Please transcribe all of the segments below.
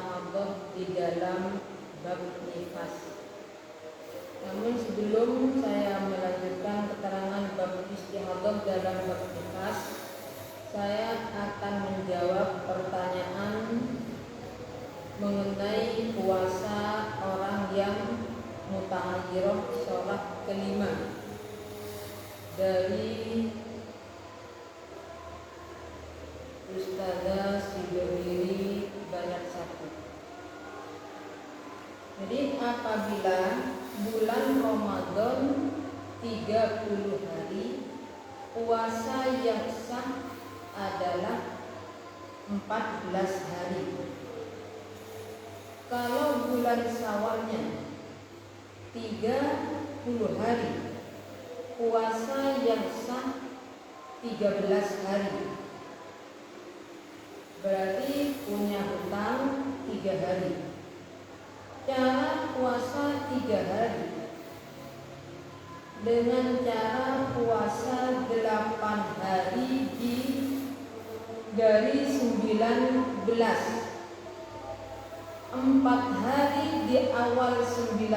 istihadah di dalam bab nifas. Namun sebelum saya melanjutkan keterangan bab istihadah dalam bab nifas, saya akan menjawab pertanyaan mengenai puasa orang yang muta'akhirah sholat kelima dari Ustazah Sidowiri Banyak Satu. Jadi apabila bulan Ramadan 30 hari, puasa yang sah adalah 14 hari. Kalau bulan Syawalnya 30 hari, puasa yang sah 13 hari. Berarti punya hutang 3 hari. Cara puasa 3 hari dengan cara puasa 8 hari dari 19, 4 hari di awal 19,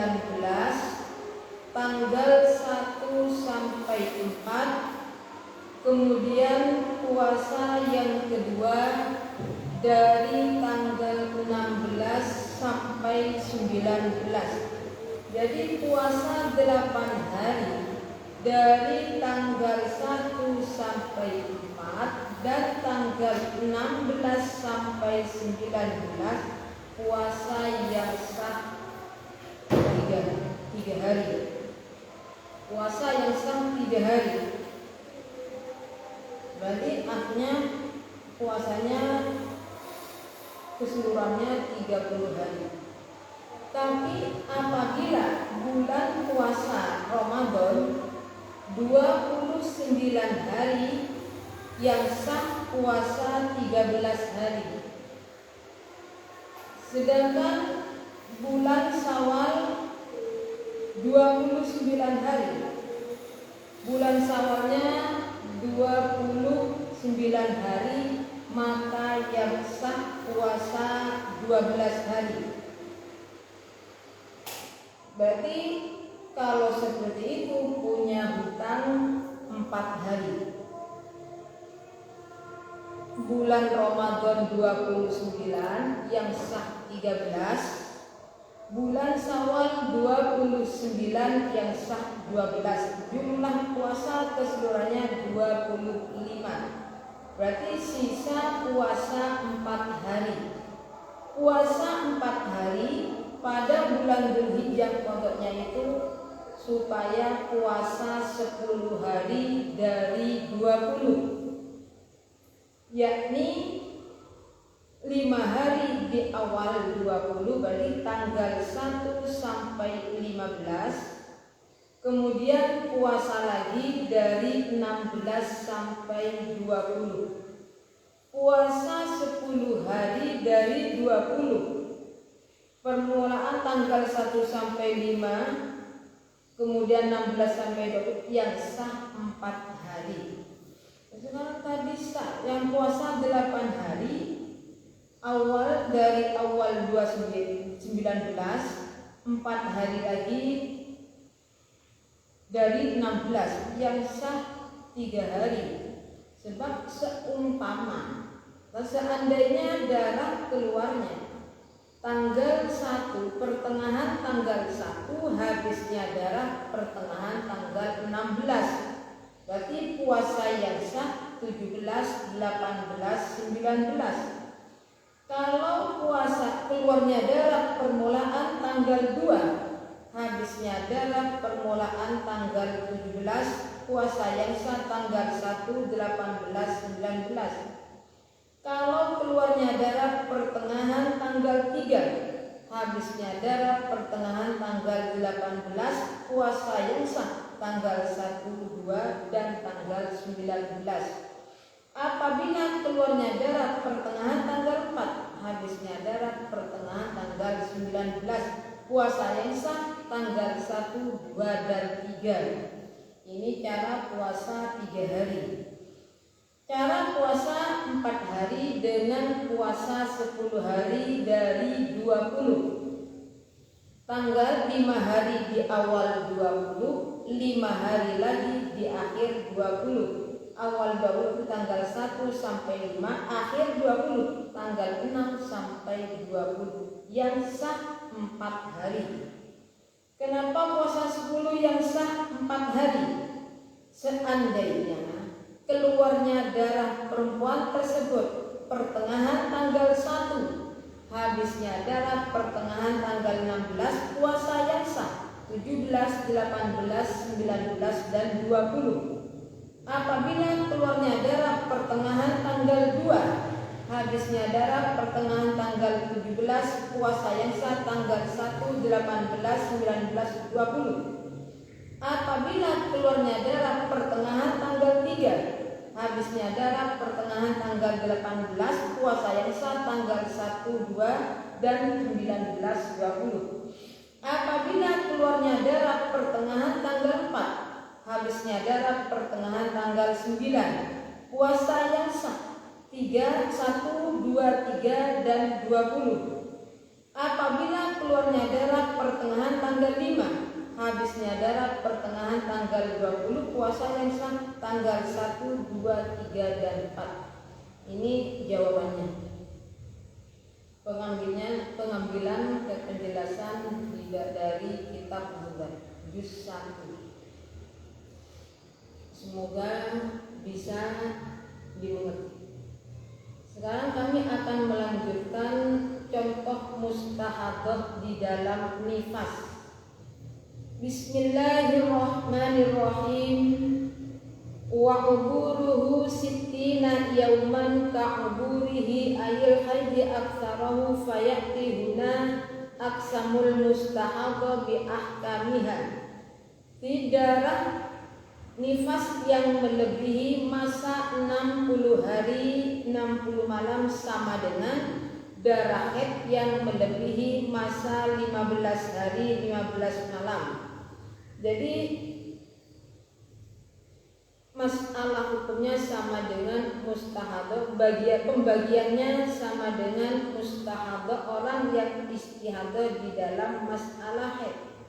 tanggal 1 sampai 4, kemudian puasa yang kedua dari tanggal 16 sampai 19. Jadi puasa 8 hari dari tanggal 1 sampai 4 dan tanggal 16 sampai 19, puasa yang sah 3 hari. Puasa yang sah 3 hari. Berarti artinya puasanya keseluruhannya 30 hari. Tapi apabila bulan puasa Ramadan 29 hari, yang sah puasa 13 hari. Sedangkan bulan Syawal 29 hari, bulan Syawalnya 29 hari, maka yang sah puasa 12 hari. Berarti kalau seperti itu punya hutang 4 hari. Bulan Ramadan 29 yang sah 13, bulan Syawal 29 yang sah 12. Jumlah puasa keseluruhannya 25. Berarti sisa puasa 4 hari. Puasa 4 hari pada bulan Dzulhijjah pokoknya itu supaya puasa 10 hari dari 20, yakni 5 hari di awal 20, berarti tanggal 1 sampai 15. Kemudian puasa lagi dari 16 sampai 20. Puasa 10 hari dari 20. Permulaan tanggal 1 sampai 5, kemudian 16 sampai 20, yang sah 4 hari. Sekarang tadi sah yang puasa 8 hari, awal dari awal 19, 4 hari lagi dari 16, yang sah 3 hari. Sebab seumpama seandainya darah keluarnya tanggal 1, pertengahan tanggal 1, habisnya darah pertengahan tanggal 16, berarti puasa yang sah 17, 18, 19. Kalau puasa keluarnya darah permulaan tanggal 2, habisnya darah permulaan tanggal 17, puasa yang sah tanggal 1, 18, 19. Kalau keluarnya darah pertengahan tanggal 3, habisnya darah pertengahan tanggal 18, puasa yang sah tanggal 1, 2, dan tanggal 19. Apabila keluarnya darah pertengahan tanggal 4, habisnya darah pertengahan tanggal 19, puasa yang sah tanggal 1, 2, dan 3. Ini cara puasa 3 hari. Cara puasa 4 hari dengan puasa 10 hari dari 20. Tanggal 5 hari di awal 20, 5 hari lagi di akhir 20. Awal 20 tanggal 1 sampai 5, akhir 20 tanggal 6 sampai 20. Yang sah 4 hari. Kenapa puasa 10 yang sah 4 hari? Seandainya keluarnya darah perempuan tersebut pertengahan tanggal 1, habisnya darah pertengahan tanggal 16, puasa yang sah 17, 18, 19, dan 20. Apabila keluarnya darah pertengahan tanggal 2, habisnya darah pertengahan tanggal 17, puasa yang sah tanggal 1, 18, 19, 20. Apabila keluarnya darah pertengahan tanggal 3, habisnya darah pertengahan tanggal 18, puasa yang sah tanggal 1, 2, dan 19, 20. Apabila keluarnya darah pertengahan tanggal 4, habisnya darah pertengahan tanggal 9, puasa yang sah 3, 1, 2, 3, dan 20. Apabila keluarnya darah pertengahan tanggal 5, habisnya darah pertengahan tanggal 20, puasa yang sah tanggal 1, 2, 3, dan 4. Ini jawabannya. Pengambilan penjelasan dari kitab Zuhud juz 1. Semoga bisa dimengerti. Sekarang kami akan melanjutkan contoh mustahadah di dalam nifas. Bismillahirrahmanirrahim. Wa uburuhu sittina yauman ka'uburihi ayil haidi aktsarahu fayati huna aksamul mustahadha bi ahkamiha. Di darah nifas yang melebihi masa 60 hari 60 malam sama dengan darah haid yang melebihi masa 15 hari 15 malam. Jadi masalah hukumnya sama dengan mustahadah, pembagiannya sama dengan mustahadah orang yang istihadah di dalam masalah haid.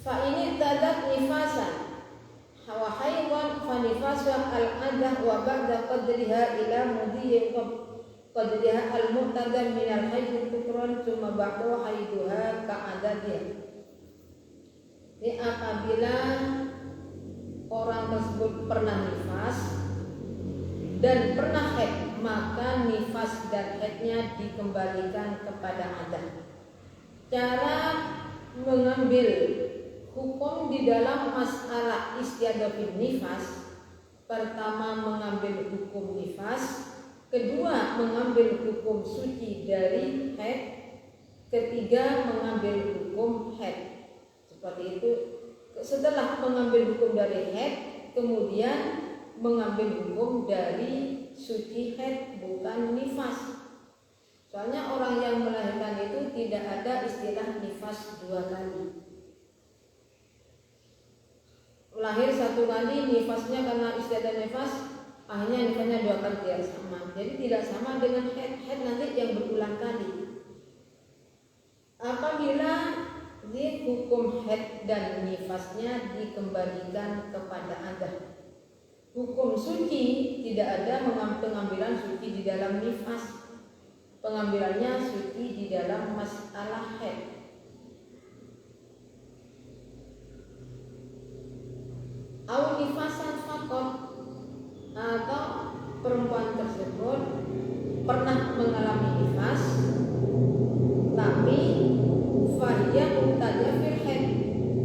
Fa ini tadat nifasan wa haidhan fa nifasu al-adah wa ba'da qadriha ila mudhiyin qadriha al-mu'tada min al-haid tukran thumma ba'da haiduha ka'adadiha. Jadi apabila orang tersebut pernah nifas dan pernah haid, maka nifas dan haidnya dikembalikan kepada adat. Cara mengambil hukum di dalam masalah istiadah bin nifas: pertama mengambil hukum nifas, kedua mengambil hukum suci dari haid, ketiga mengambil hukum haid. Seperti itu. Setelah mengambil hukum dari haid, kemudian mengambil hukum dari suci haid, bukan nifas. Soalnya orang yang melahirkan itu tidak ada istilah nifas 2 kali. Lahir 1 kali, nifasnya karena istiadah nifas, akhirnya nifasnya 2 kali, tidak sama. Jadi tidak sama dengan haid nanti yang berulang kali. Apabila di hukum haid dan nifasnya dikembalikan kepada adat. Hukum suci tidak ada pengambilan suci di dalam nifas. Pengambilannya suci di dalam masalah haid. Au nifasan faqat, atau perempuan tersebut pernah mengalami nifas tapi fahiyah mubtada fil haid,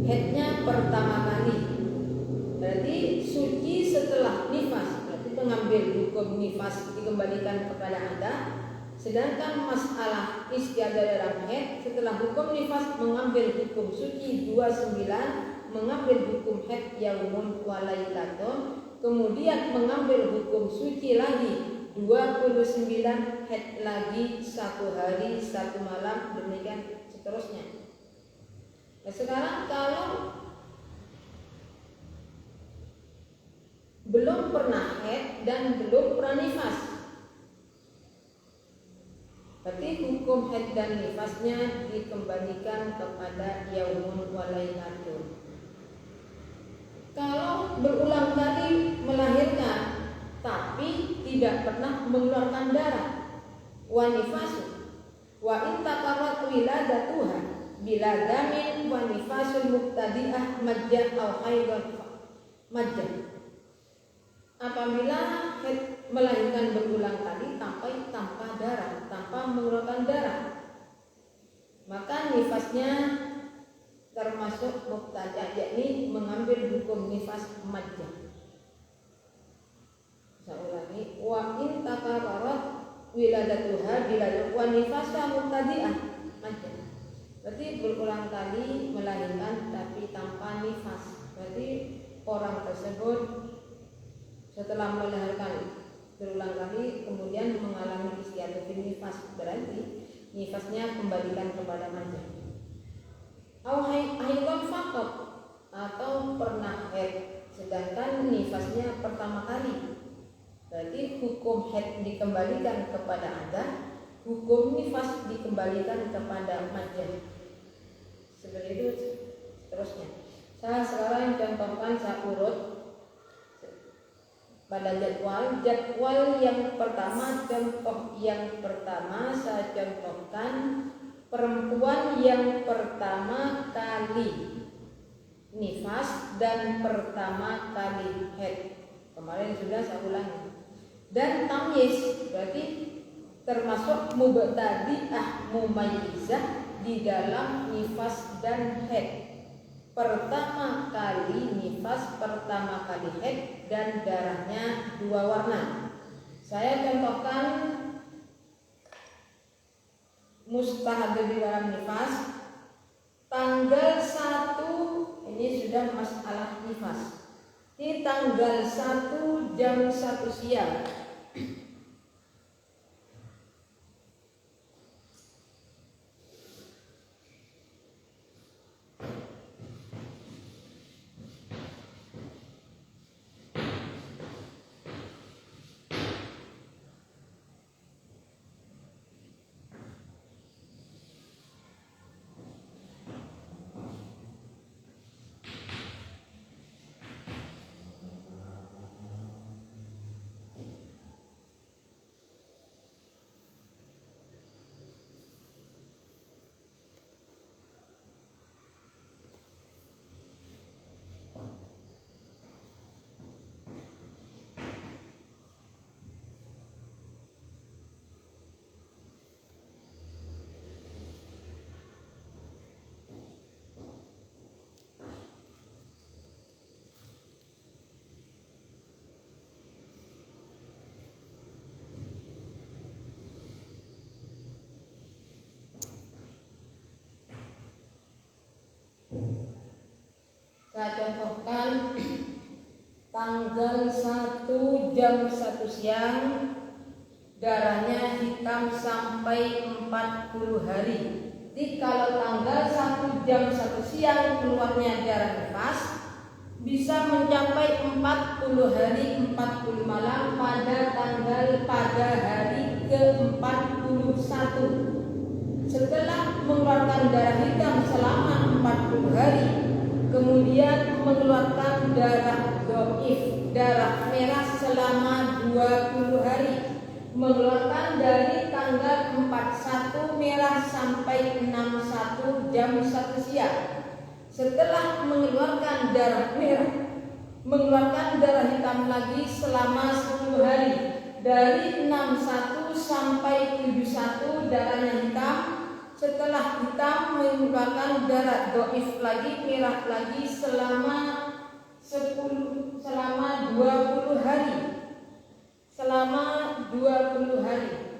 haidnya pertama kali. Berarti suci setelah nifas, berarti mengambil hukum nifas dikembalikan kepada anda. Sedangkan masalah istiadah dalam haid, setelah hukum nifas mengambil hukum suci 29, mengambil hukum haid yaumun wa lailatun, kemudian mengambil hukum suci lagi 29, haid lagi 1 hari 1 malam, demikian seterusnya. Nah, sekarang kalau belum pernah haid dan belum pernah nifas. Berarti hukum haid dan nifasnya dikembalikan kepada yaumun walailatun. Kalau berulang kali melahirkan tapi tidak pernah mengeluarkan darah, wa nifasu wa in taqarrat wiladatuha bila damin wa nifasul muqtadi'ah majjah au haidan majjah. Apabila melahirkan berulang kali tanpa darah, tanpa mengeluarkan darah, maka nifasnya termasuk muqtada, yakni mengambil hukum nifas majjah. Saya ulangi, wa in taqarrarat wiladatuha bila wa nifasa muqtadi'ah majjah. Berarti berulang kali melahirkan tapi tanpa nifas. Berarti orang tersebut setelah melahirkan berulang kali kemudian mengalami istiadatun nifas, berarti nifasnya kembalikan kepada majjah. Au haidon faqat, atau pernah haid sedangkan nifasnya pertama kali, berarti hukum haid dikembalikan kepada adah, hukum nifas dikembalikan kepada majjah. Seperti itu terusnya. Saya sekarang contohkan, saya urut pada jadwal yang pertama. Contoh yang pertama saya contohkan perempuan yang pertama kali nifas dan pertama kali haid. Kemarin sudah saya ulangi. Dan tamyiz berarti termasuk mubtadi'ah mumayyizah di dalam nifas dan haid. Pertama kali nifas, pertama kali haid, dan darahnya 2 warna. Saya contohkan mustahad di dalam nifas. Tanggal 1, ini sudah masalah nifas. Di tanggal 1 jam 1 siang saya contohkan tanggal 1 jam 1 siang darahnya hitam sampai 40 hari. Jadi kalau tanggal 1 jam 1 siang keluarnya darah nifas, bisa mencapai 40 hari 40 malam pada hari ke-41. Setelah mengeluarkan darah hitam selama 40 hari, kemudian mengeluarkan darah doif, darah merah selama 20 hari, mengeluarkan dari tanggal 41 merah sampai 61 jam 1 siang. Setelah mengeluarkan darah merah, mengeluarkan darah hitam lagi selama 10 hari, dari 61 sampai 71 darahnya hitam. Setelah hitam mengeluarkan darah doif lagi, merah lagi selama 20 hari. Selama 20 hari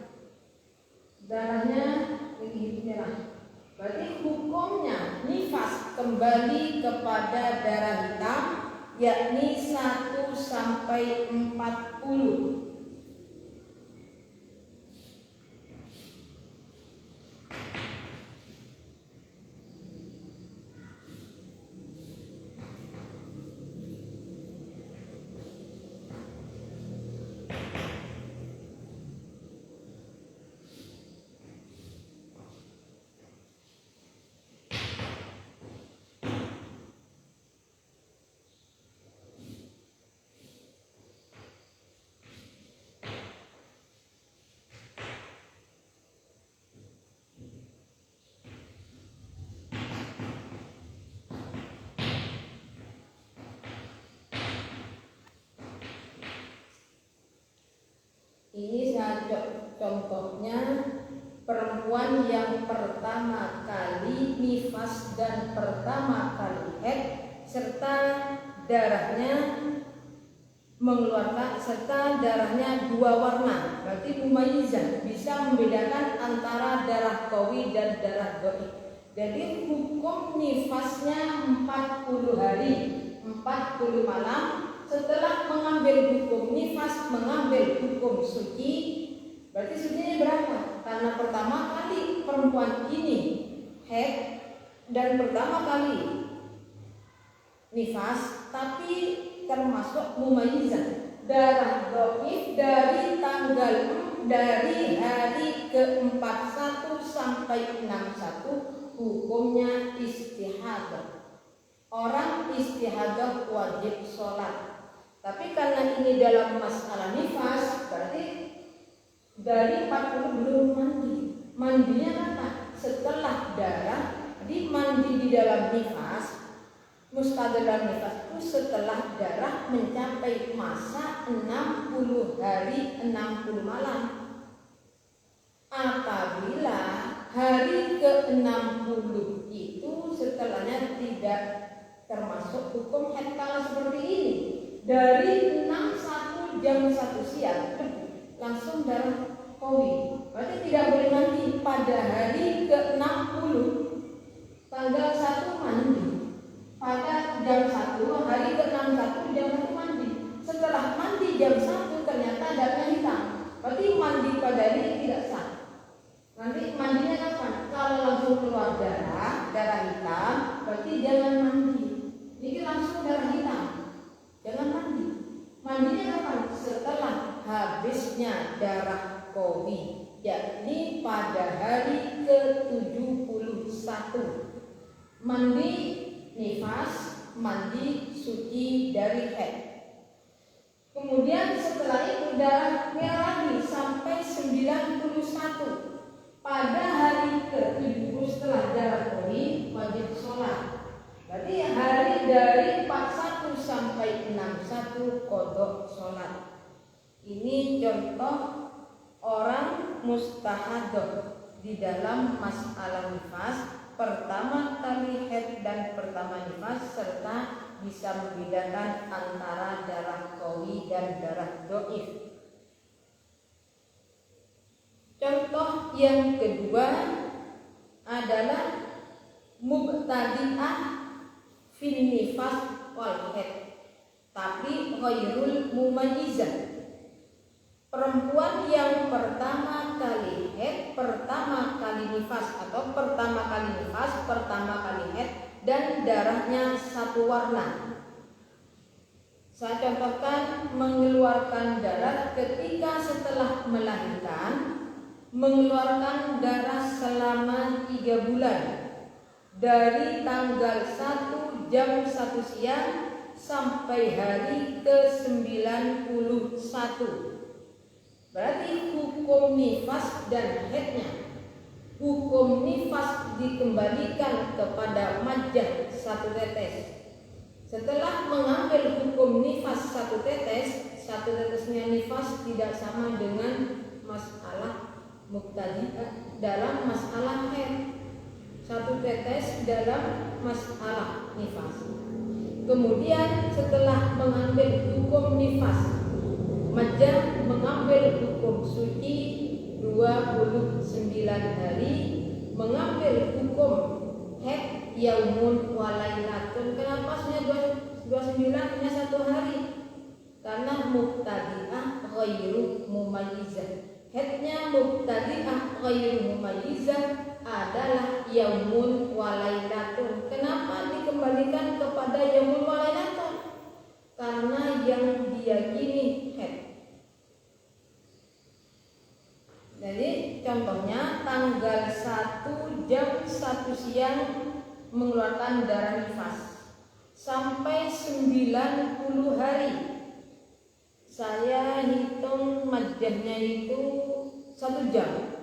darahnya ini merah. Berarti hukumnya nifas kembali kepada darah hitam, yakni 1 sampai 40. contohnya perempuan yang pertama kali nifas dan pertama kali haid serta darahnya mengeluarkan serta darahnya dua warna, berarti mumayyizah, bisa membedakan antara darah qawi dan darah dhaif. Jadi hukum nifasnya 40 hari 40 malam. Setelah mengambil hukum nifas, mengambil hukum suci, berarti sucinya berapa? Karena pertama kali perempuan ini haid dan pertama kali nifas, tapi termasuk mumayyizah, darah dhaif dari dari hari ke-41 sampai 61 hukumnya istihadah. Orang istihadah wajib sholat. Tapi karena ini dalam masalah nifas, berarti dari 40 belum mandi. Mandinya kapan? Setelah darah. Jadi mandi di dalam nifas, mustahdalah nifas itu setelah darah mencapai masa 60 hari 60 malam. Apabila hari ke-60 itu setelahnya tidak termasuk hukum haid kalau seperti ini, dari 61 jam 1 siang langsung darah qawi, berarti tidak boleh mandi pada hari ke-60, tanggal 1 mandi, pada jam 1 hari ke-61 jam 1 mandi. Setelah mandi jam 1 ternyata darahnya hitam, berarti mandi pada hari tidak sah. Nanti mandinya kapan? Kalau langsung keluar darah hitam, berarti jangan mandi. Ini langsung darah hitam, jangan mandi. Mandinya kapan? Setelah habisnya darah qawi, yakni pada hari ke-71. Mandi nifas, mandi suci dari haid. Kemudian setelah itu darah merah lagi sampai 91. Pada hari ke-70 setelah darah qawi wajib sholat. Berarti hari dari 41 sampai 61 qadha sholat. Ini contoh orang mustahadah di dalam masalah nifas, pertama kali haid dan pertama nifas, serta bisa membedakan antara darah qawi dan darah dhaif. Contoh yang kedua adalah mubtadi'ah fin nifas wal haid, tapi ghairul mumayyizah. Perempuan yang pertama kali haid, pertama kali nifas atau pertama kali nifas, pertama kali haid dan darahnya satu warna. Saya contohkan mengeluarkan darah ketika setelah melahirkan, mengeluarkan darah selama 3 bulan dari tanggal 1 jam 1 siang sampai hari ke-91. Berarti hukum nifas dan haidnya, hukum nifas dikembalikan kepada majah 1 tetes. Setelah mengambil hukum nifas 1 tetes, 1 tetesnya nifas tidak sama dengan masalah mubtadi'ah dalam masalah haid, 1 tetes dalam masalah nifas. Kemudian setelah mengambil hukum nifas, majah mengambil hukum suci 29 hari, mengambil hukum haid yaumun walailatun. Kenapa hanya 29 hanya 1 hari? Karena mubtadi'ah ghairu mumayyizah. Haidnya mubtadi'ah ghairu mumayyizah adalah yaumun walailatun. Kenapa dikembalikan kepada yaumun walailatun? Karena yang diyakini haid. Jadi contohnya tanggal 1 jam 1 siang mengeluarkan darah nifas sampai 90 hari. Saya hitung majahnya itu 1 jam.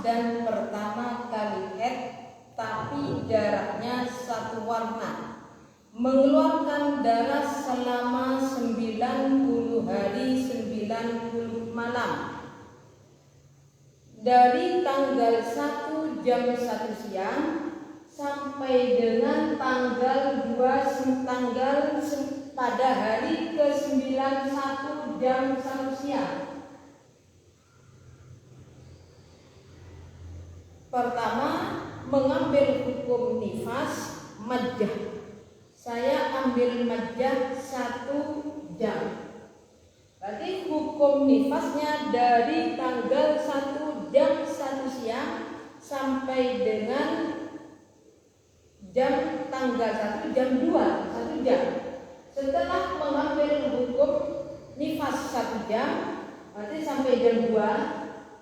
dan pertama kali haid tapi darahnya satu warna, mengeluarkan darah selama 90 hari 90 malam dari tanggal 1 jam 1 siang sampai dengan tanggal 2 pada hari ke-9 1 jam 1 siang. Pertama, mengambil hukum nifas majjah. Saya ambil majjah 1 jam. Berarti hukum nifasnya dari tanggal 1 jam 1 siang sampai dengan tanggal 1 jam 2 1 jam. Setelah mengambil hukum nifas 1 jam, berarti sampai jam 2,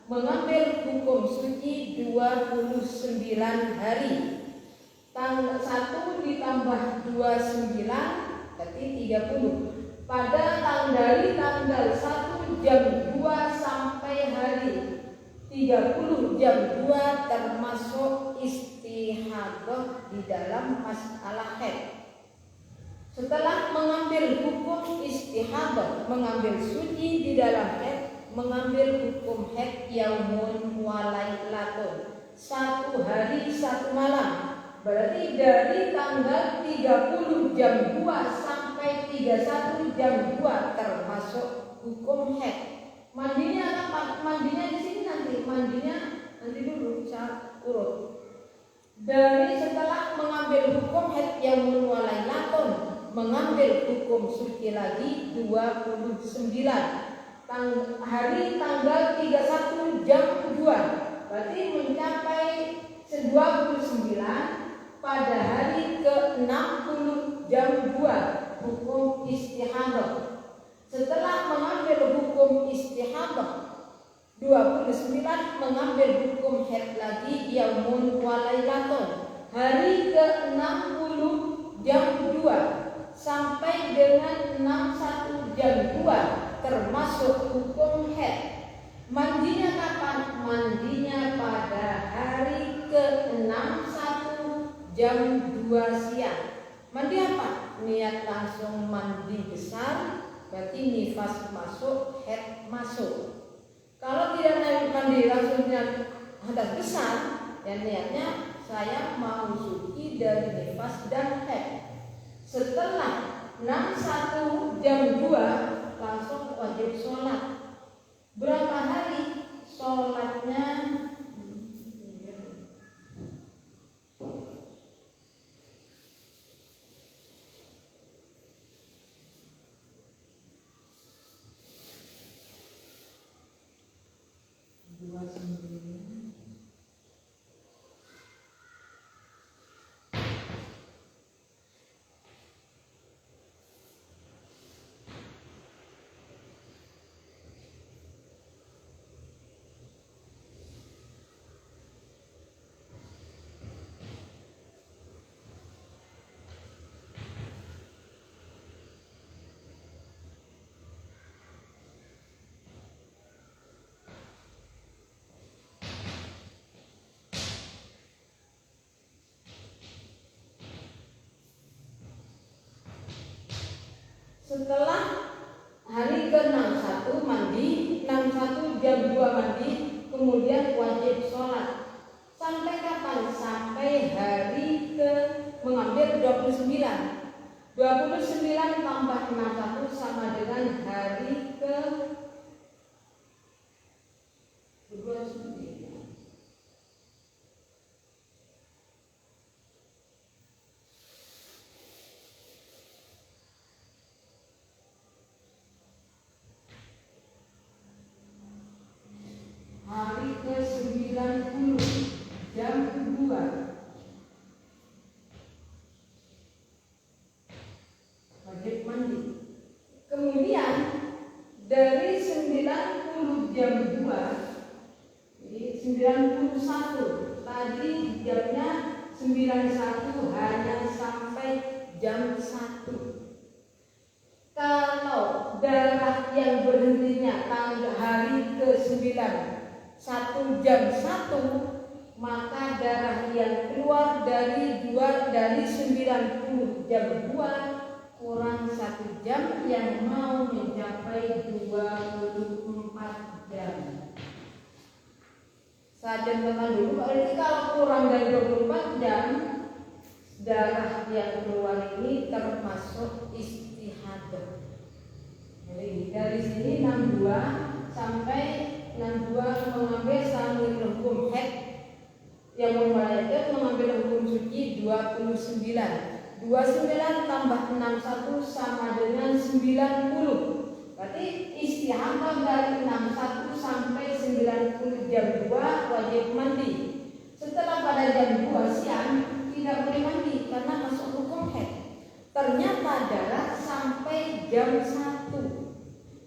mengambil hukum suci 29 hari. Tanggal 1 ditambah 29 berarti 30. Dari tanggal 1 jam 2 sampai hari 30 jam 2 termasuk istihadah di dalam masalah haid. Setelah mengambil hukum istihadah, mengambil suci di dalam haid, mengambil hukum haid yaumun wa lailatun, 1 hari 1 malam. Berarti dari tanggal 30 jam 2 sampai 31 jam 2 termasuk hukum haid. Mandinya apa? Mandinya di sini nanti dulu saya urut. Dari setelah mengambil hukum haid yaumun wa lailatun, mengambil hukum suci lagi 29. Hari tanggal 31 jam 2 berarti mencapai 29 pada hari ke-60 jam 2 hukum istihadah. Setelah mengambil hukum istihadah 29, mengambil hukum haid lagi yaumun wa lailatun, hari ke-60 jam 2 sampai dengan 61 jam 2 termasuk hukum haid. Mandinya kapan? Mandinya pada hari ke-61 jam 2 siang. Mandi apa? Niat langsung mandi besar, berarti nifas masuk, haid masuk. Kalau tidak mandi langsung hadas besar, ya niatnya saya mau suci dari nifas dan haid. Setelah 61 jam 2 langsung wajib sholat. Berapa hari sholatnya? Setelah hari ke-61 mandi, 61 jam 2 mandi, kemudian wajib sholat. Sampai kapan? Sampai hari mengambil 29. 29 tambah 61 sama dengan hari ke 29. Hari ke-90 jam 2 wajib mandi. Kemudian dari 90 jam 2 jadi 91, tadi jamnya 91 hanya sampai jam 1. Kalau darah yang berhentinya tanggal hari ke-9 1 jam 1, maka darah yang keluar dari 90 jam 2 kurang 1 jam yang mau mencapai 24 jam. Saya contohkan dulu, berarti kalau kurang dari 24 jam, darah yang keluar ini termasuk istihadah. Jadi dari sini 62 sampai 62 mengambil sambil hukum haid, yang memulai itu mengambil hukum suci 29. 29 tambah 61 sama dengan 90. Berarti istihadah dari 61 sampai 90 jam 2 wajib mandi. Setelah pada jam 2 siang tidak boleh mandi karena masuk hukum haid. Ternyata darah sampai jam 1.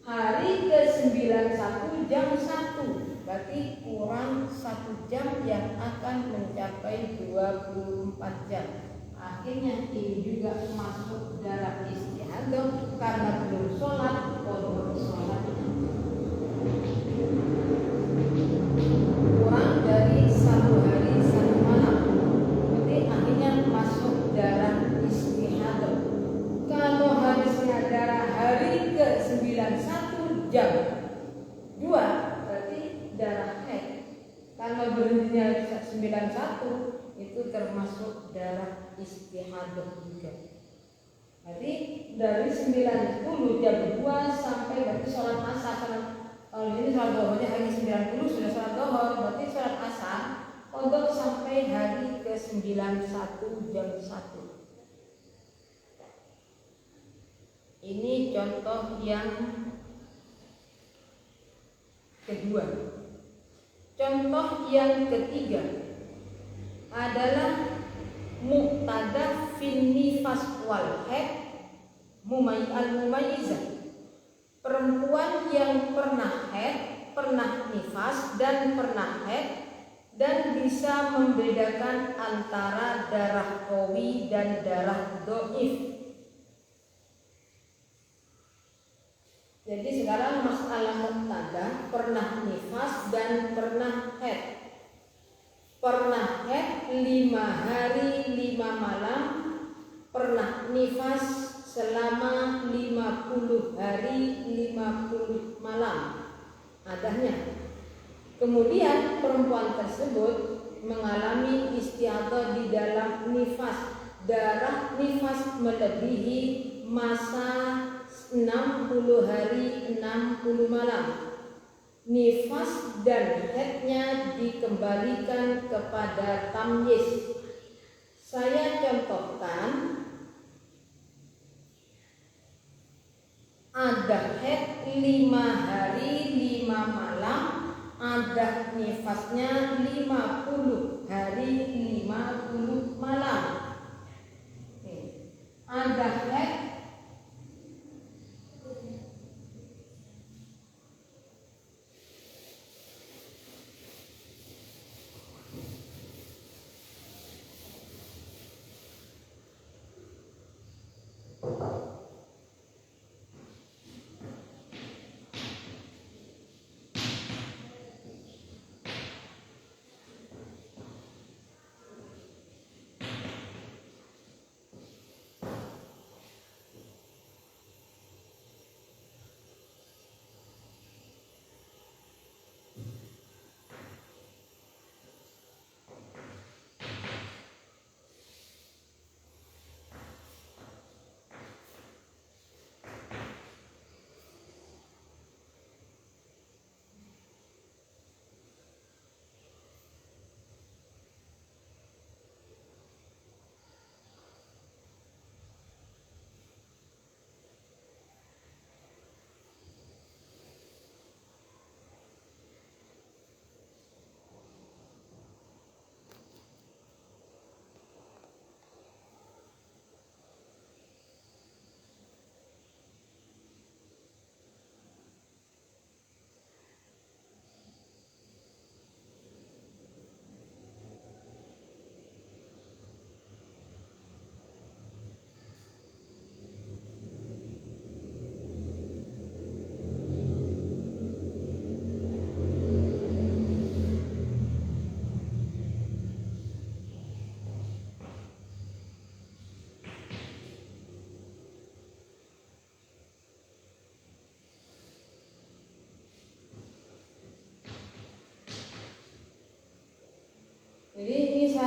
Hari ke-91 jam 1. Berarti kurang 1 jam yang akan mencapai 24 jam. Akhirnya ini juga masuk darah istihadah karena belum sholat, kodok sholat. Kurang dari 1 hari 1 malam. Berarti akhirnya masuk darah istihadah. Kalau habisnya darah hari ke-91 jam 2, berarti darah haid. Kalau berhentinya 91 itu termasuk darah istihadah juga. Jadi dari 90 jam 2 sampai berarti sholat asar. Kalau ini sholat dohornya hari 90 sudah sholat dohor, berarti sholat asar kodok sampai hari ke-91 jam 1. Ini contoh yang kedua. Contoh yang ketiga adalah muqtada fin nifas wal haid al-mumayyizah. Perempuan yang pernah haid, pernah nifas dan pernah haid dan bisa membedakan antara darah qawi dan darah dhaif. Jadi sekarang masalah muqtada, pernah nifas dan pernah haid. Pernah haid 5 hari 5 malam, pernah nifas selama 50 hari 50 malam adanya. Kemudian perempuan tersebut mengalami istihadah di dalam nifas. Darah nifas melebihi masa 60 hari 60 malam. Nifas dan haidnya dikembalikan kepada tamyiz. Saya contohkan, ada haid 5 hari 5 malam, ada nifasnya 50 hari 50 malam. Ada haid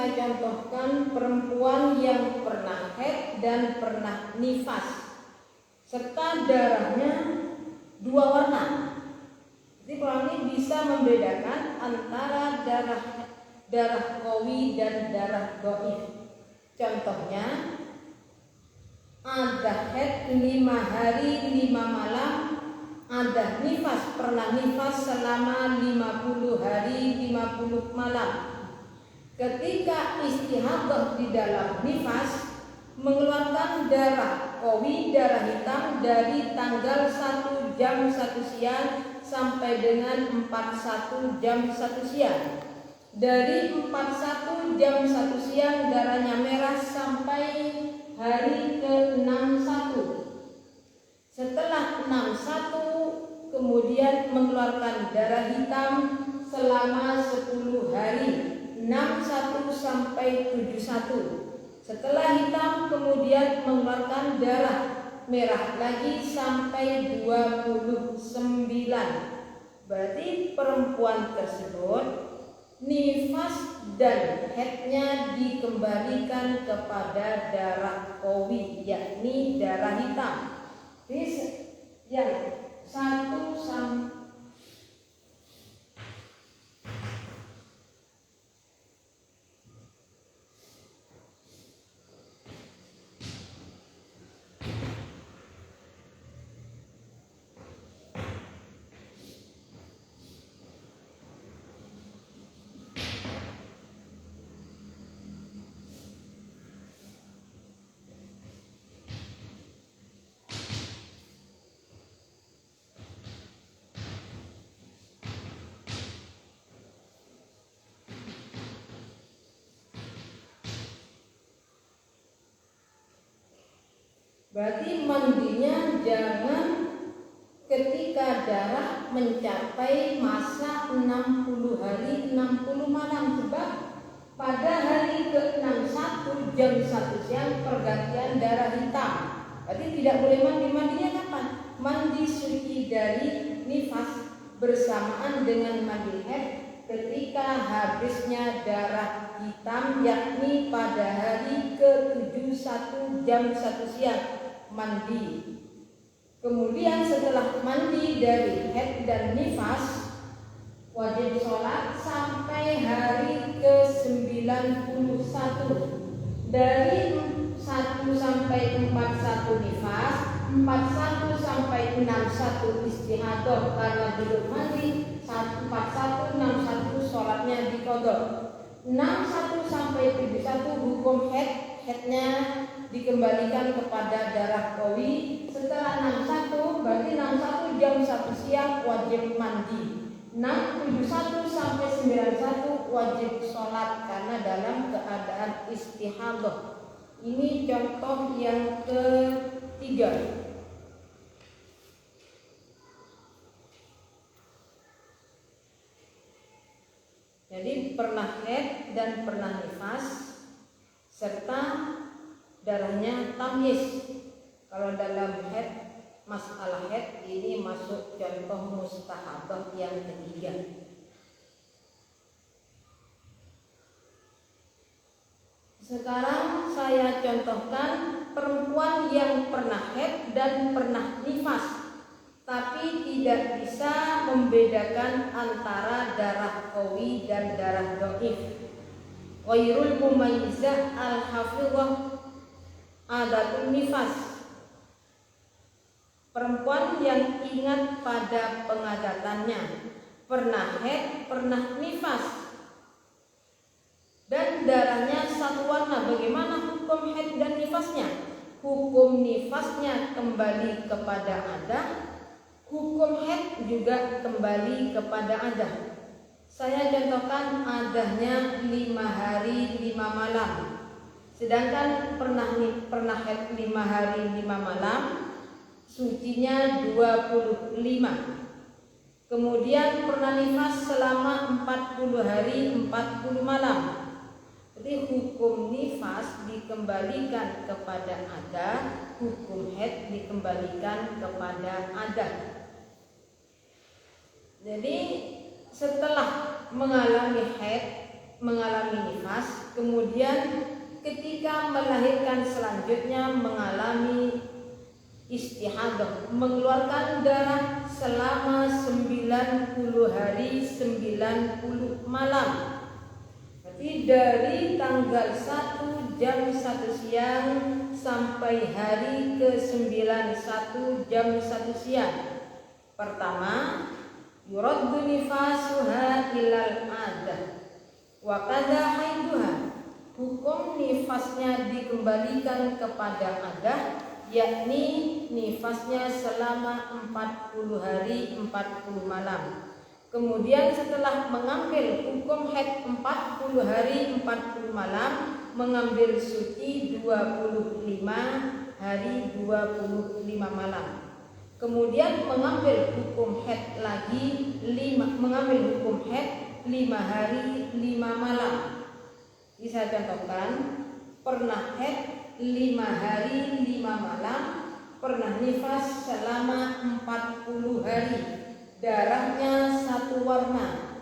saya contohkan perempuan yang pernah haid dan pernah nifas serta darahnya dua warna. Jadi kalau ini bisa membedakan antara darah qawi dan darah dhaif. Contohnya ada haid 5 hari 5 malam, ada nifas, pernah nifas selama 50 hari 50 malam. Ketika istihadah di dalam nifas mengeluarkan darah qawi, darah hitam dari tanggal 1 jam 1 siang sampai dengan 41 jam 1 siang. Dari 41 jam 1 siang darahnya merah sampai hari ke-61. Setelah 61 kemudian mengeluarkan darah hitam selama 10 hari, 61 sampai 71. Setelah hitam kemudian mengeluarkan darah merah lagi sampai 29. Berarti perempuan tersebut nifas dan haidnya dikembalikan kepada darah qawi, yakni darah hitam. Ini yang 1 sampai berarti mandinya jangan ketika darah mencapai masa 60 hari 60 malam, sebab pada hari ke-61 jam 1 siang pergantian darah hitam. Berarti tidak boleh mandi. Mandinya kapan? Mandi suci dari nifas bersamaan dengan mandi haid ketika habisnya darah hitam, yakni pada hari ke-71 jam 1 siang mandi. Kemudian setelah mandi dari haid dan nifas wajib sholat sampai hari ke-91. Dari 1 sampai 41 nifas, 41 sampai 61 istihadah karena belum mandi, 41 61 sholatnya diqadha. 61 sampai 71 hukum haidnya dikembalikan kepada darah qawi. Setelah 61 berarti 61 jam 1 siang wajib mandi. 71 sampai 91 wajib sholat karena dalam keadaan istihadah. Ini contoh yang ketiga. Jadi pernah haid dan pernah nifas serta darahnya tamyiz. Kalau dalam haid, masalah haid ini masuk contoh mustahabah yang ketiga. Sekarang saya contohkan perempuan yang pernah haid dan pernah nifas, tapi tidak bisa membedakan antara darah qawi dan darah dhaif. Ghairul mumayyizah al-hafizah adatun nifas. Perempuan yang ingat pada pengadatannya, pernah haid, pernah nifas, dan darahnya satu warna. Bagaimana hukum haid dan nifasnya? Hukum nifasnya kembali kepada adah, hukum haid juga kembali kepada adah. Saya contohkan adahnya 5 hari 5 malam, sedangkan pernah haid 5 hari 5 malam, sucinya 25. Kemudian pernah nifas selama 40 hari 40 malam. Jadi hukum nifas dikembalikan kepada adah, hukum haid dikembalikan kepada adah. Jadi setelah mengalami haid mengalami nifas, kemudian ketika melahirkan selanjutnya mengalami istihadah, mengeluarkan darah selama 90 hari 90 malam. Berarti dari tanggal 1 jam 1 siang sampai hari ke-9 1 jam 1 siang. Pertama, yuraddu nifasuha ilal adah wa kadha haiduha. Hukum nifasnya dikembalikan kepada adah, yakni nifasnya selama 40 hari 40 malam. Kemudian setelah mengambil hukum haid 40 hari 40 malam, mengambil suci 25 hari 25 malam. Kemudian mengambil hukum haid lagi 5 hari 5 malam. Bisa contohkan, pernah haid 5 hari 5 malam, pernah nifas selama 40 hari, darahnya satu warna.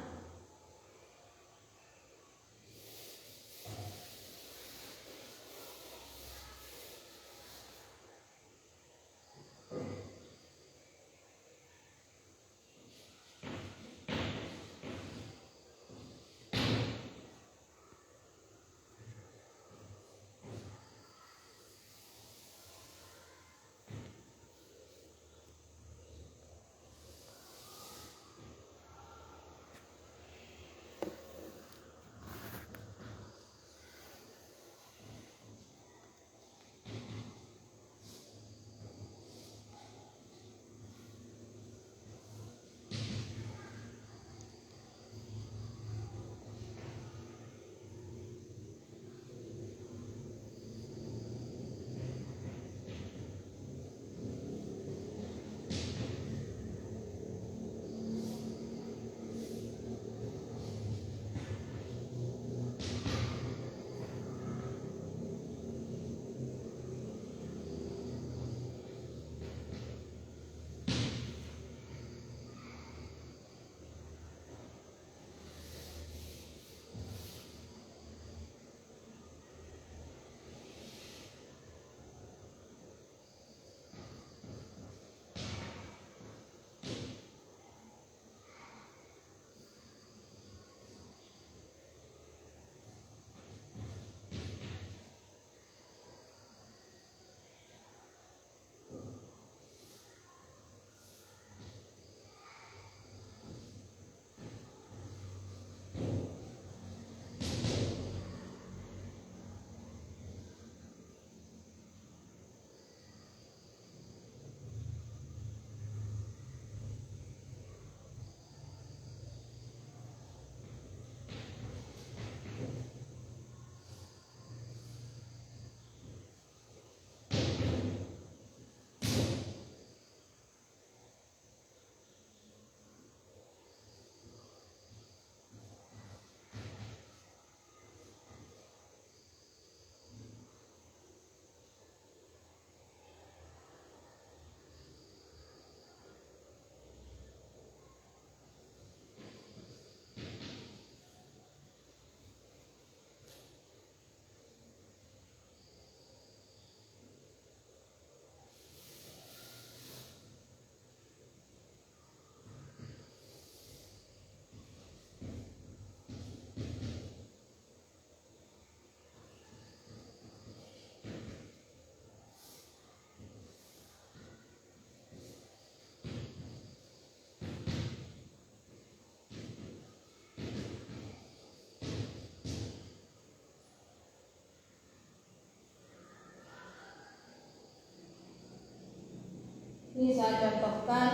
Ini saya contohkan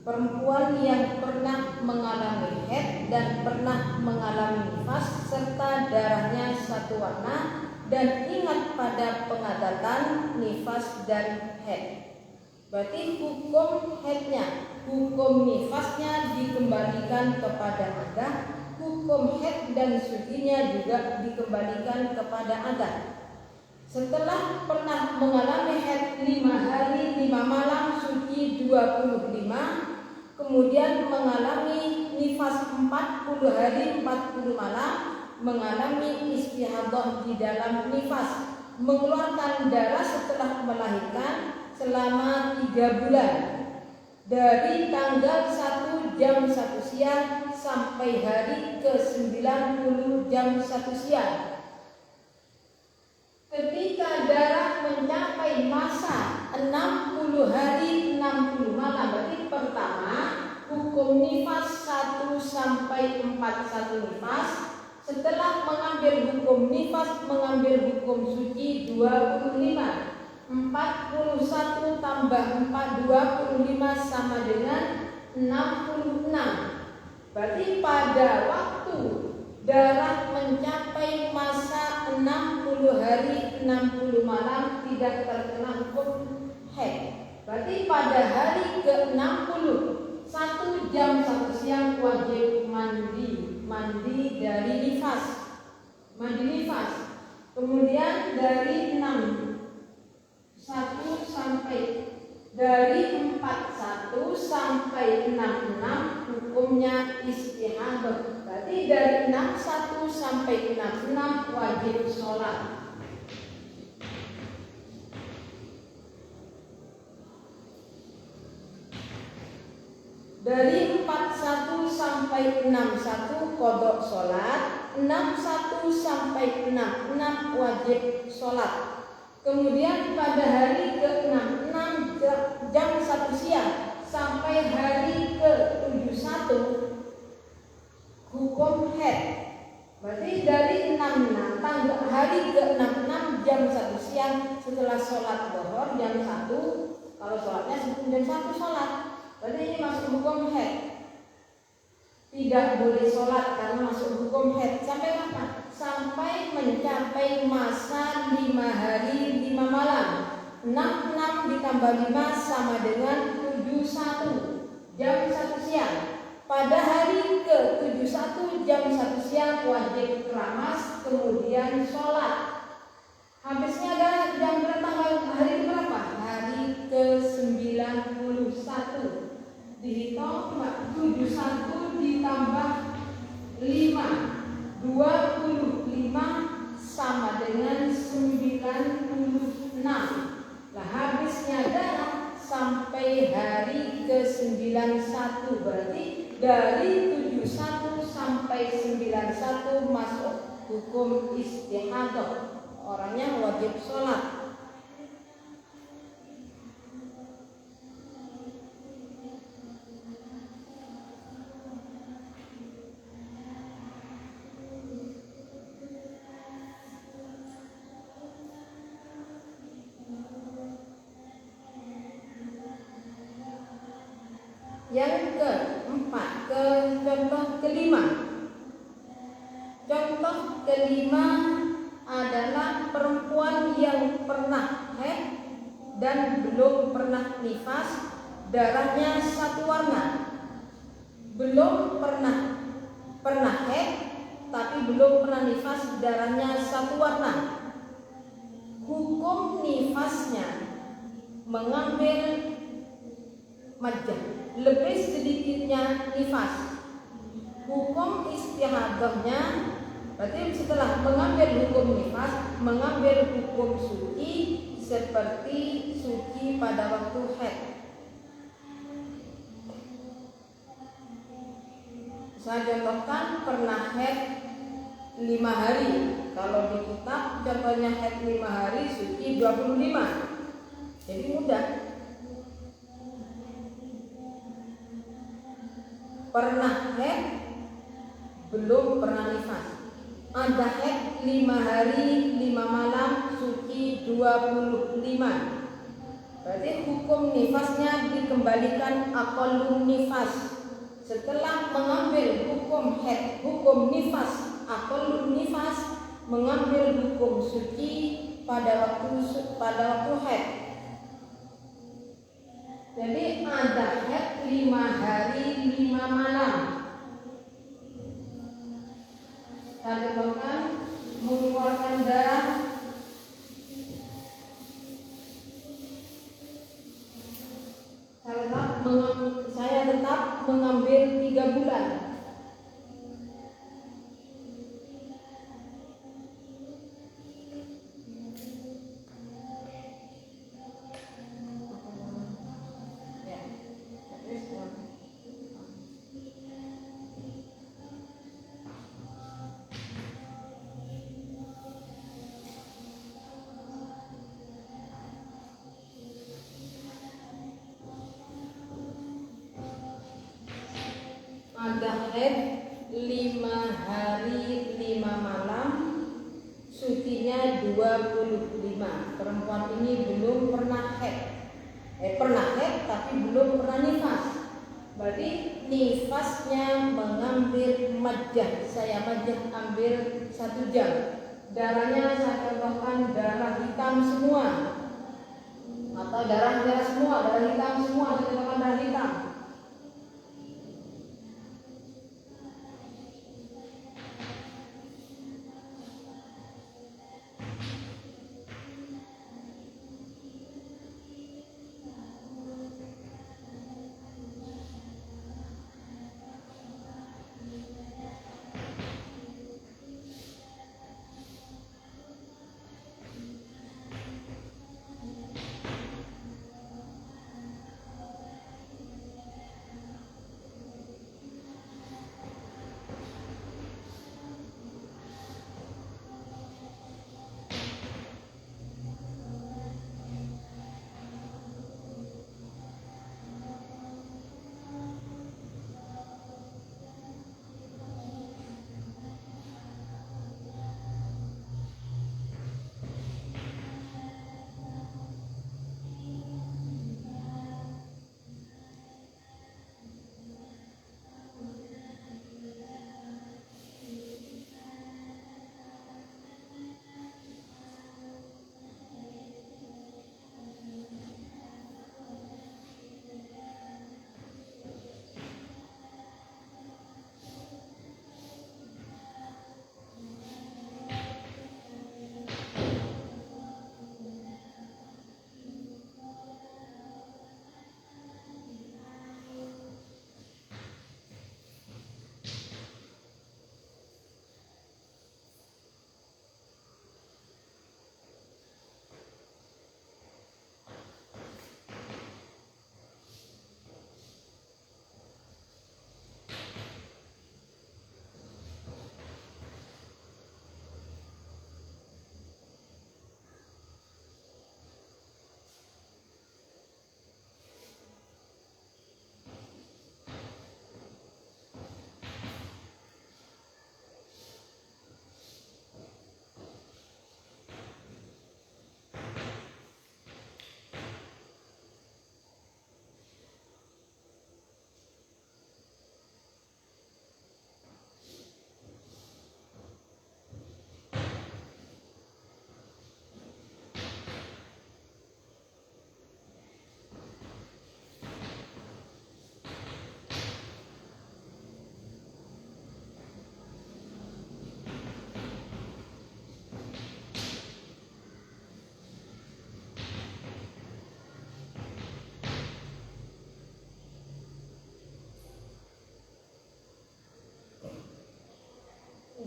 perempuan yang pernah mengalami haid dan pernah mengalami nifas serta darahnya satu warna dan ingat pada pengadatan nifas dan haid. Berarti hukum haidnya, hukum nifasnya dikembalikan kepada adah, hukum haid dan sucinya juga dikembalikan kepada adah. Setelah pernah mengalami haid 5 hari 5 malam suci 25, kemudian mengalami nifas 40 hari 40 malam, mengalami istihadah di dalam nifas, mengeluarkan darah setelah melahirkan selama 3 bulan dari tanggal 1 jam 1 siang sampai hari ke-90 jam 1 siang. Ketika darah mencapai masa 60 hari 60 malam, berarti pertama hukum nifas 1 sampai 41 nifas. Setelah mengambil hukum nifas, mengambil hukum suci 25. 41 tambah 4 25 sama dengan 66. Berarti pada waktu darah mencapai masa 60 hari 60 malam tidak terkena hukum haid. Berarti pada hari ke-60 1 jam 1 siang wajib mandi dari nifas. Mandi nifas. Kemudian dari 1 sampai dari 41 sampai 66 hukumnya istihadah. Berarti dari 61 sampai 66 wajib sholat. Dari 41 sampai 61 kodok sholat, 61 sampai 66 wajib sholat. Kemudian pada hari ke-66 jam 1 siang sampai hari ke-71 hukum haid. Berarti dari 66 tanggal hari ke-66 jam 1 siang setelah sholat zuhur jam 1, kalau sholatnya sebelum jam 1 sholat, berarti ini masuk hukum haid. Tidak boleh sholat karena masuk hukum haid. Sampai kapan? Sampai mencapai masa 5 hari 5 malam. 66 ditambah 5 sama dengan 71 jam 1 siang. Pada hari ke-71 jam 1 siang wajib keramas, kemudian sholat. Habisnya adalah jam berapa? Hari berapa? Hari ke-91. Dihitung 71 ditambah 5 25 sama dengan 96. Lah habisnya darah sampai hari ke-91, berarti dari 71 sampai 91 masuk hukum istihadah. Orangnya wajib sholat. Yang keempat, contoh kelima. Contoh kelima adalah perempuan yang pernah haid dan belum pernah nifas, darahnya satu warna. Belum pernah haid tapi belum pernah nifas, darahnya satu warna. Hukum nifasnya mengambil majah, lebih sedikitnya nifas. Hukum istihadahnya berarti setelah mengambil hukum nifas, mengambil hukum suci seperti suci pada waktu haid. Saya contohkan pernah haid 5 hari. Kalau di kitab contohnya haid 5 hari, suci 25. Jadi mudah. Pernah haid, belum pernah nifas. Ada haid 5 hari 5 malam, suci 25. Berarti hukum nifasnya dikembalikan aqallun nifas. Setelah mengambil hukum haid, hukum nifas, aqallun nifas, mengambil hukum suci pada waktu haid. Jadi ada haid 5 hari 5 malam. Tadi bahkan mengeluarkan darah saya tetap mengambil 3 bulan. haid 5 hari 5 malam, sucinya 25. Perempuan ini belum pernah haid. Pernah haid tapi belum pernah nifas. Berarti nifasnya mengambil majah. Saya majah ambil 1 jam. Darahnya saya contohkan darah hitam semua, atau darah merah semua, darah hitam semua, saya contohkan darah hitam.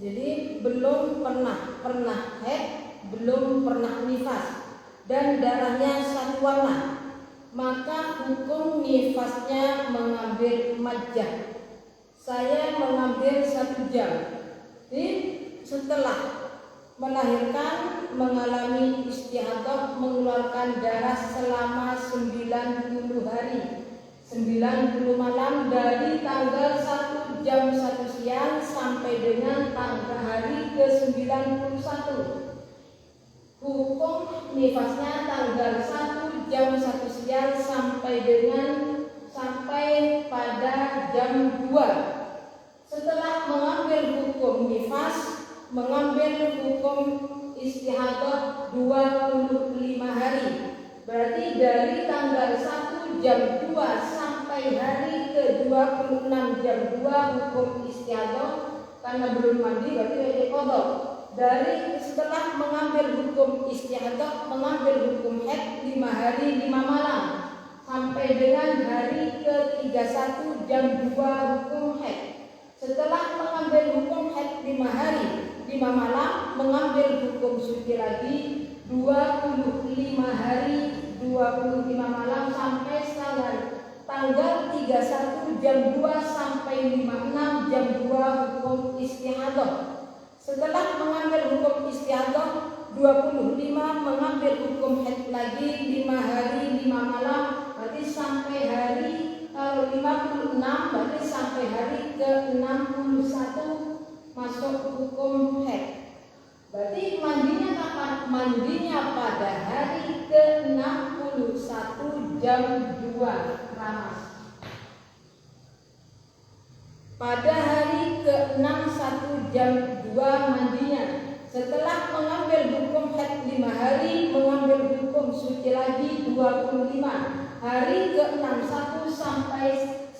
Jadi belum pernah haid, belum pernah nifas, dan darahnya satu warna, maka hukum nifasnya mengambil majah. Saya mengambil 1 jam. Jadi setelah melahirkan mengalami istihadah, mengeluarkan darah selama 90 hari, 90 malam dari tanggal 1 jam 1 siang sampai dengan tanggal hari ke-91. Hukum nifasnya tanggal 1 jam 1 siang sampai pada jam 2. Setelah mengambil hukum nifas, mengambil hukum istihadah 25 hari. Berarti dari tanggal 1 jam 2 sampai hari ke-26 jam 2 hukum istihadah, karena belum mandi berarti wajib qadha. Dari setelah mengambil hukum istihadah, mengambil hukum haid 5 hari 5 malam sampai dengan hari ke-31 jam 2 hukum haid. Setelah mengambil hukum haid 5 hari 5 malam, mengambil hukum suci lagi 25 hari 25 malam sampai tanggal 31 jam 2 sampai 56 jam 2 hukum istihadah. Setelah mengambil hukum istihadah 25, mengambil hukum haid lagi 5 hari 5 malam, berarti sampai hari 56, berarti sampai hari ke-61 2 ramas. Pada hari ke-6 1 jam 2 mandinya. Setelah mengambil hukum haid 5 hari, mengambil hukum suci lagi 25. Hari ke-6 1 sampai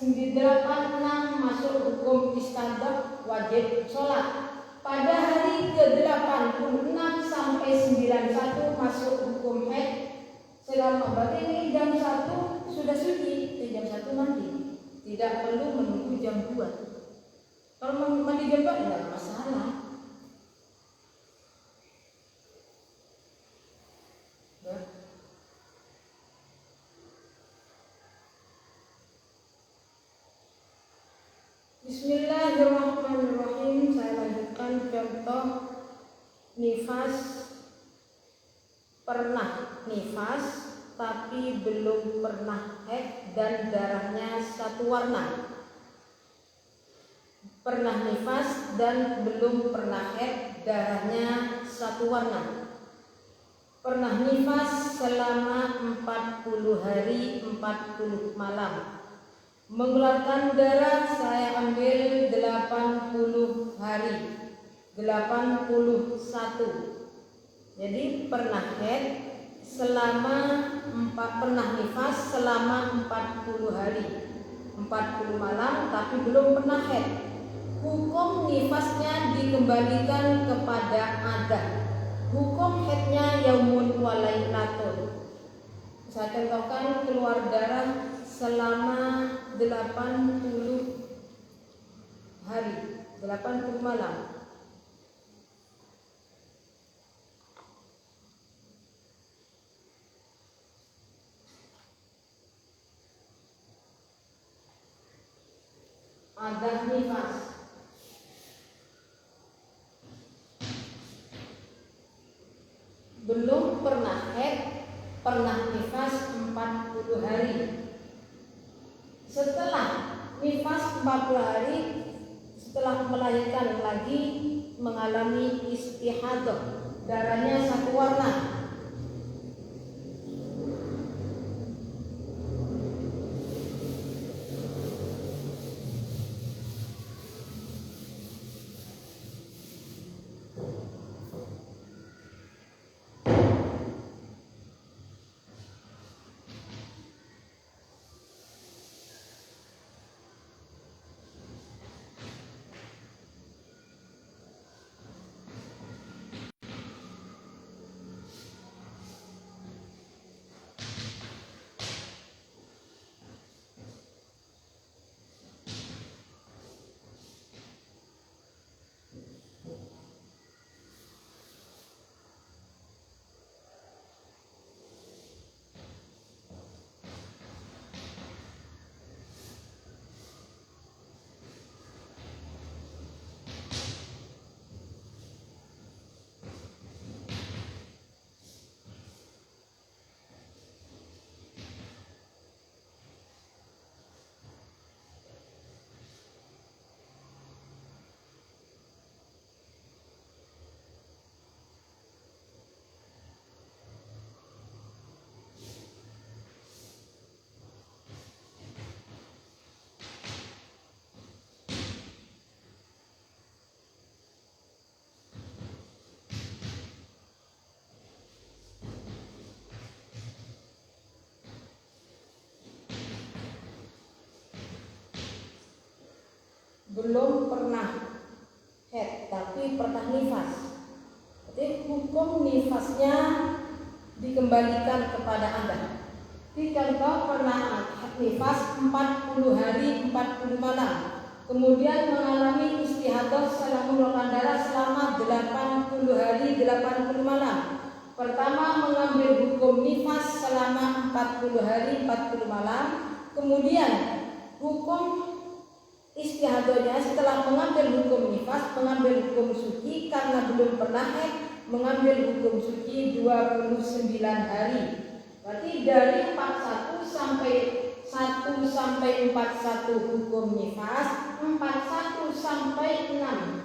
8 6 masuk hukum istihadah wajib sholat. Pada hari ke-86 sampai 91 masuk hukum haid. Selama berarti ini jam 1 sudah suci, jam 1 mandi. Tidak perlu menunggu jam 2. Kalau mandi jam 2 tidak masalah. Bismillahirrahmanirrahim. Saya lanjutkan contoh nifas. Pernah nifas tapi belum pernah haid dan darahnya satu warna. Pernah nifas dan belum pernah haid, darahnya satu warna. Pernah nifas selama 40 hari 40 malam. Mengeluarkan darah saya ambil 80 hari 81. Jadi pernah haid selama pernah nifas selama 40 hari 40 malam tapi belum pernah haid. Hukum nifasnya dikembalikan kepada adah. Hukum haidnya yaumun wa lailatun. Saya contohkan keluar darah selama 80 hari 80 malam. Adah nifas. Belum pernah haid, pernah nifas 40 hari. Setelah nifas 40 hari, setelah melahirkan lagi mengalami istihadah, darahnya satu warna. Belum pernah haid tapi pernah nifas. Jadi hukum nifasnya dikembalikan kepada Anda. Di contoh pernah nifas 40 hari 40 malam, kemudian mengalami istihadah setelah mengeluarkan darah selama 80 hari 80 malam. Pertama mengambil hukum nifas selama 40 hari 40 malam, kemudian hukum istihadahnya setelah mengambil hukum nifas, mengambil hukum suci karena belum pernah haid, mengambil hukum suci 29 hari. Berarti dari 41 sampai 1 sampai 41 hukum nifas, 41 sampai 6